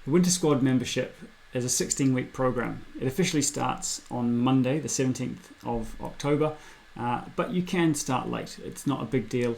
The Winter Squad membership is a 16-week program. It officially starts on Monday, the 17th of October, but you can start late. It's not a big deal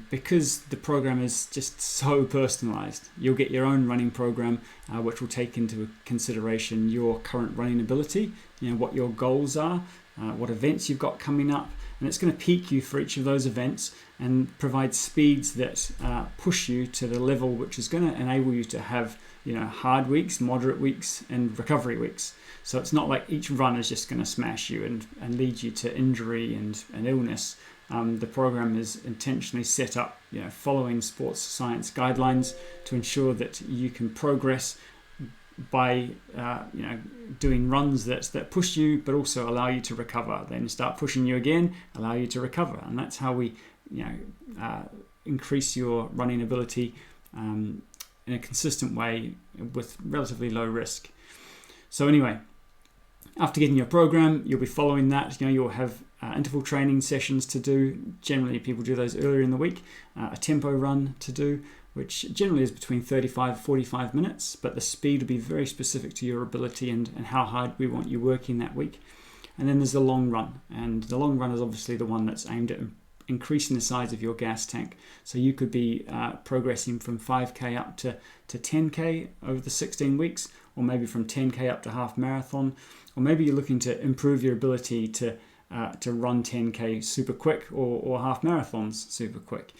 because the program is just so personalized. You'll get your own running program, which will take into consideration your current running ability, what your goals are, what events you've got coming up, and it's going to peak you for each of those events and provide speeds that push you to the level which is going to enable you to have hard weeks, moderate weeks, and recovery weeks. So it's not like each run is just going to smash you and lead you to injury and illness. The program is intentionally set up, following sports science guidelines to ensure that you can progress by doing runs that push you but also allow you to recover, then start pushing you again, allow you to recover. And that's how we increase your running ability in a consistent way with relatively low risk. So anyway, after getting your program, you'll be following that. You'll have interval training sessions to do. Generally, people do those earlier in the week. A tempo run to do, which generally is between 35 and 45 minutes, but the speed will be very specific to your ability and how hard we want you working that week. And then there's the long run, and the long run is obviously the one that's aimed at increasing the size of your gas tank. So you could be progressing from 5k up to 10k over the 16 weeks, or maybe from 10k up to half marathon, or maybe you're looking to improve your ability to run 10k super quick or half marathons super quick.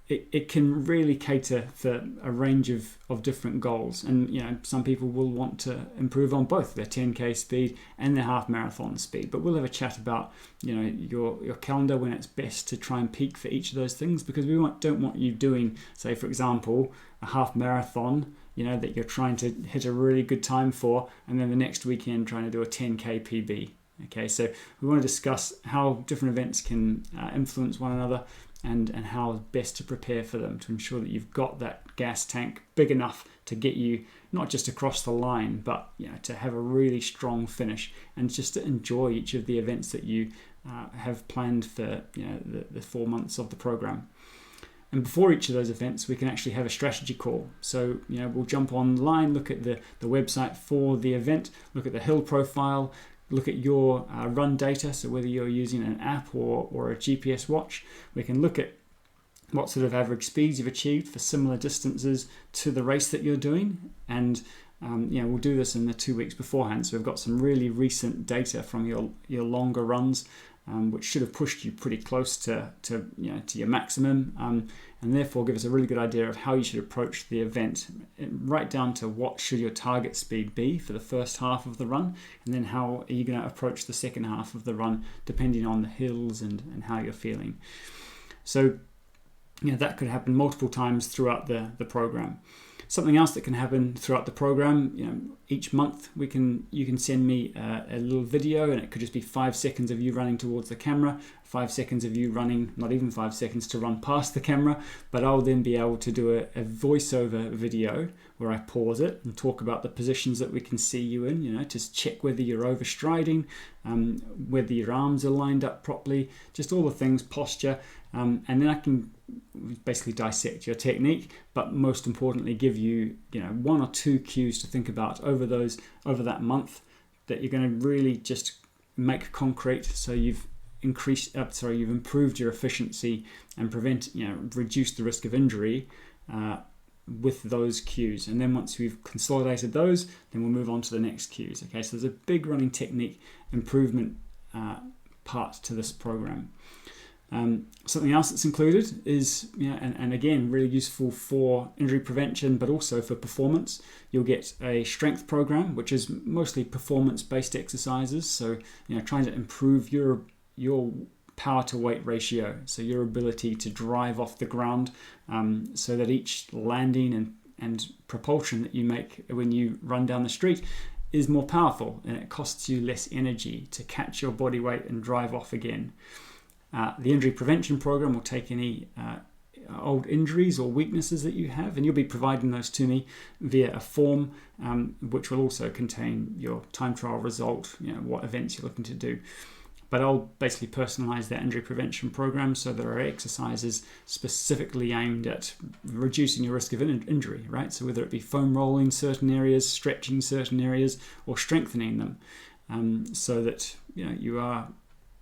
It can really cater for a range of different goals, and some people will want to improve on both their 10k speed and their half marathon speed. But we'll have a chat about your calendar when it's best to try and peak for each of those things, because we don't want you doing, say for example, a half marathon that you're trying to hit a really good time for, and then the next weekend trying to do a 10k PB. Okay, so we want to discuss how different events can influence one another, and how best to prepare for them to ensure that you've got that gas tank big enough to get you not just across the line, but to have a really strong finish and just to enjoy each of the events that you have planned for the 4 months of the program. And before each of those events, we can actually have a strategy call. So we'll jump online, look at the website for the event, look at the hill profile, look at your run data, so whether you're using an app or a GPS watch. We can look at what sort of average speeds you've achieved for similar distances to the race that you're doing, and we'll do this in the 2 weeks beforehand. So we've got some really recent data from your longer runs, which should have pushed you pretty close to your maximum, and therefore give us a really good idea of how you should approach the event, right down to what should your target speed be for the first half of the run, and then how are you going to approach the second half of the run depending on the hills and how you're feeling. So that could happen multiple times throughout the program. Something else that can happen throughout the program, each month you can send me a little video, and it could just be 5 seconds of you running towards the camera, 5 seconds of you running, not even 5 seconds to run past the camera, but I'll then be able to do a voiceover video where I pause it and talk about the positions that we can see you in, to check whether you're overstriding, whether your arms are lined up properly, just all the things, posture, and then I can basically dissect your technique, but most importantly give you 1 or 2 cues to think about over that month that you're going to really just make concrete, so you've improved your efficiency and reduced the risk of injury with those cues. And then once we've consolidated those, then we'll move on to the next cues. Okay, so there's a big running technique improvement part to this program. Something else that's included is, and again, really useful for injury prevention, but also for performance. You'll get a strength program, which is mostly performance-based exercises. So, trying to improve your power to weight ratio, so your ability to drive off the ground, so that each landing and propulsion that you make when you run down the street is more powerful, and it costs you less energy to catch your body weight and drive off again. The injury prevention program will take any old injuries or weaknesses that you have, and you'll be providing those to me via a form, which will also contain your time trial result, what events you're looking to do. but I'll basically personalize that injury prevention program so there are exercises specifically aimed at reducing your risk of injury, right? So whether it be foam rolling certain areas, stretching certain areas, or strengthening them, so that you are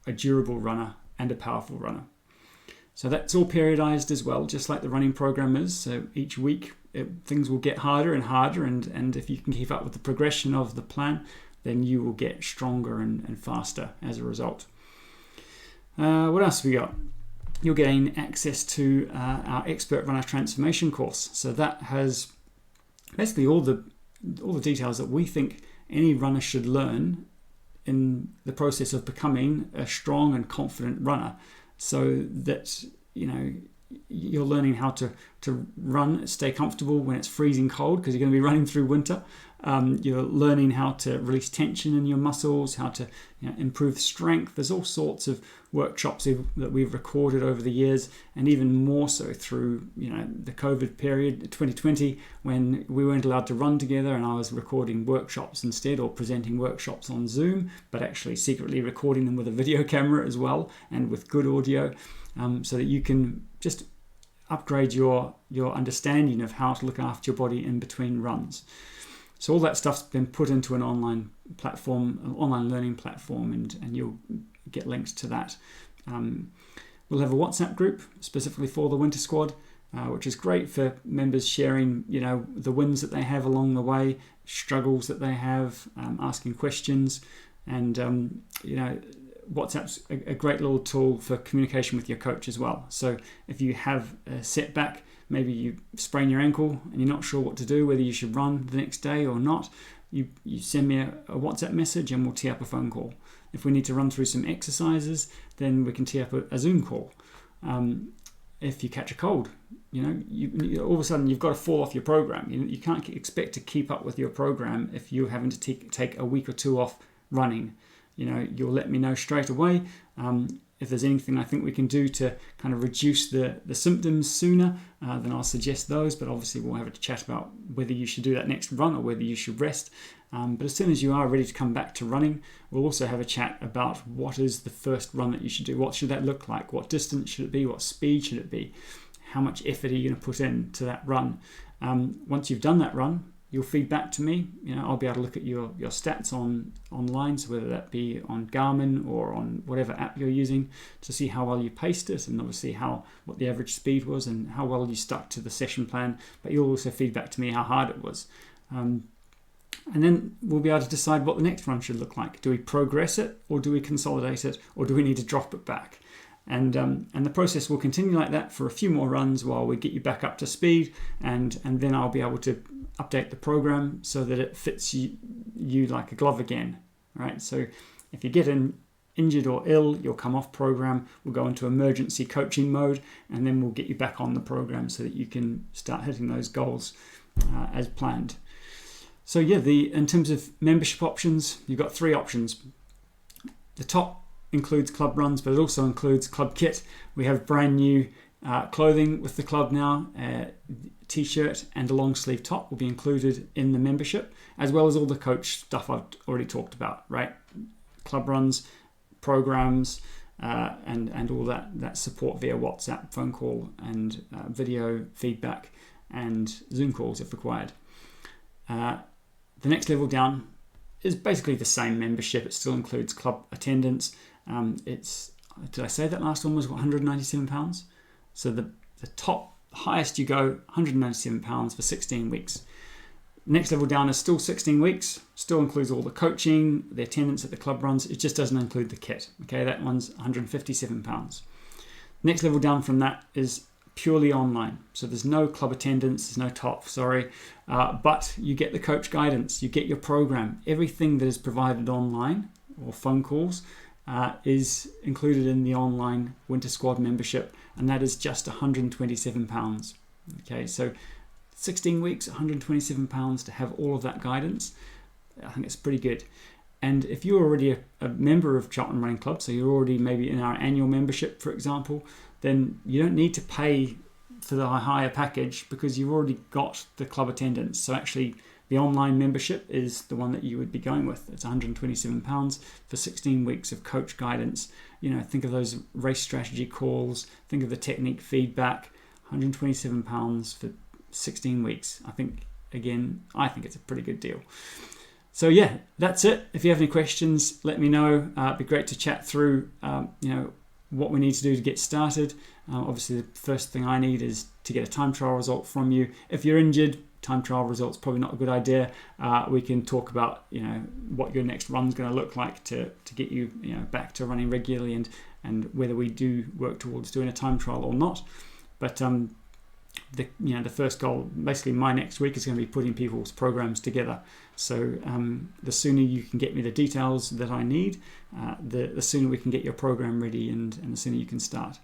a durable runner and a powerful runner. So that's all periodized as well, just like the running program is. So each week things will get harder and harder, and if you can keep up with the progression of the plan, then you will get stronger and faster as a result. What else have we got? You'll gain access to our Expert Runner Transformation course. So that has basically all the details that we think any runner should learn in the process of becoming a strong and confident runner, so that you're learning how to run, stay comfortable when it's freezing cold, because you're going to be running through winter. You're learning how to release tension in your muscles, how to improve strength. There's all sorts of workshops that we've recorded over the years, and even more so through the COVID period, 2020, when we weren't allowed to run together, and I was recording workshops instead, or presenting workshops on Zoom, but actually secretly recording them with a video camera as well, and with good audio, so that you can just upgrade your understanding of how to look after your body in between runs. So all that stuff's been put into an online platform, an online learning platform, and you'll get links to that. We'll have a WhatsApp group specifically for the Winter Squad, which is great for members sharing, the wins that they have along the way, struggles that they have, asking questions, and WhatsApp's a great little tool for communication with your coach as well. So if you have a setback, maybe you sprain your ankle and you're not sure what to do, whether you should run the next day or not, you send me a WhatsApp message and we'll tee up a phone call. If we need to run through some exercises, then we can tee up a Zoom call. If you catch a cold, all of a sudden you've got to fall off your program. You can't expect to keep up with your program if you're having to take a week or two off running. You'll let me know straight away. If there's anything I think we can do to kind of reduce the symptoms sooner, then I'll suggest those. But obviously we'll have a chat about whether you should do that next run or whether you should rest. But as soon as you are ready to come back to running, we'll also have a chat about what is the first run that you should do. What should that look like? What distance should it be? What speed should it be? How much effort are you going to put into that run? Once you've done that run, you'll feed back to me. I'll be able to look at your stats online, so whether that be on Garmin or on whatever app you're using, to see how well you paced it, and obviously what the average speed was and how well you stuck to the session plan. But you'll also feed back to me how hard it was. And then we'll be able to decide what the next run should look like. Do we progress it, or do we consolidate it, or do we need to drop it back? And the process will continue like that for a few more runs while we get you back up to speed, and then I'll be able to update the program so that it fits you like a glove again, right? So if you get injured or ill, you'll come off program, we'll go into emergency coaching mode, and then we'll get you back on the program so that you can start hitting those goals as planned. So yeah, in terms of membership options, you've got 3 options. The top includes club runs, but it also includes club kit. We have brand new clothing with the club now. T-shirt and a long sleeve top will be included in the membership, as well as all the coach stuff I've already talked about, right? Club runs, programs, and all that support via WhatsApp, phone call, and video feedback, and Zoom calls if required. The next level down is basically the same membership. It still includes club attendance. Did I say that last one was £197? So the highest you go, £197 for 16 weeks. Next level down is still 16 weeks, still includes all the coaching, the attendance at the club runs. It just doesn't include the kit. Okay, that one's £157. Next level down from that is purely online. So there's no club attendance, there's no top, but you get the coach guidance, you get your program. Everything that is provided online or phone calls is included in the online Winter Squad membership, and that is just £127. Okay, so 16 weeks, £127 to have all of that guidance. I think it's pretty good. And if you're already a member of Cheltenham Running Club, so you're already maybe in our annual membership, for example, then you don't need to pay for the higher package because you've already got the club attendance. So actually The online membership is the one that you would be going with. It's £127 for 16 weeks of coach guidance. Think of those race strategy calls, think of the technique feedback. £127 for 16 weeks. I think it's a pretty good deal. So yeah, that's it. If you have any questions, let me know. It'd be great to chat through, what we need to do to get started. Obviously, the first thing I need is to get a time trial result from you. If you're injured, time trial results probably not a good idea. We can talk about what your next run's going to look like to get you back to running regularly, and whether we do work towards doing a time trial or not. But the first goal, basically my next week, is going to be putting people's programs together. So the sooner you can get me the details that I need, the sooner we can get your program ready, and the sooner you can start.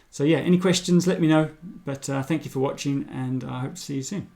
So yeah, any questions, let me know. But thank you for watching, and I hope to see you soon.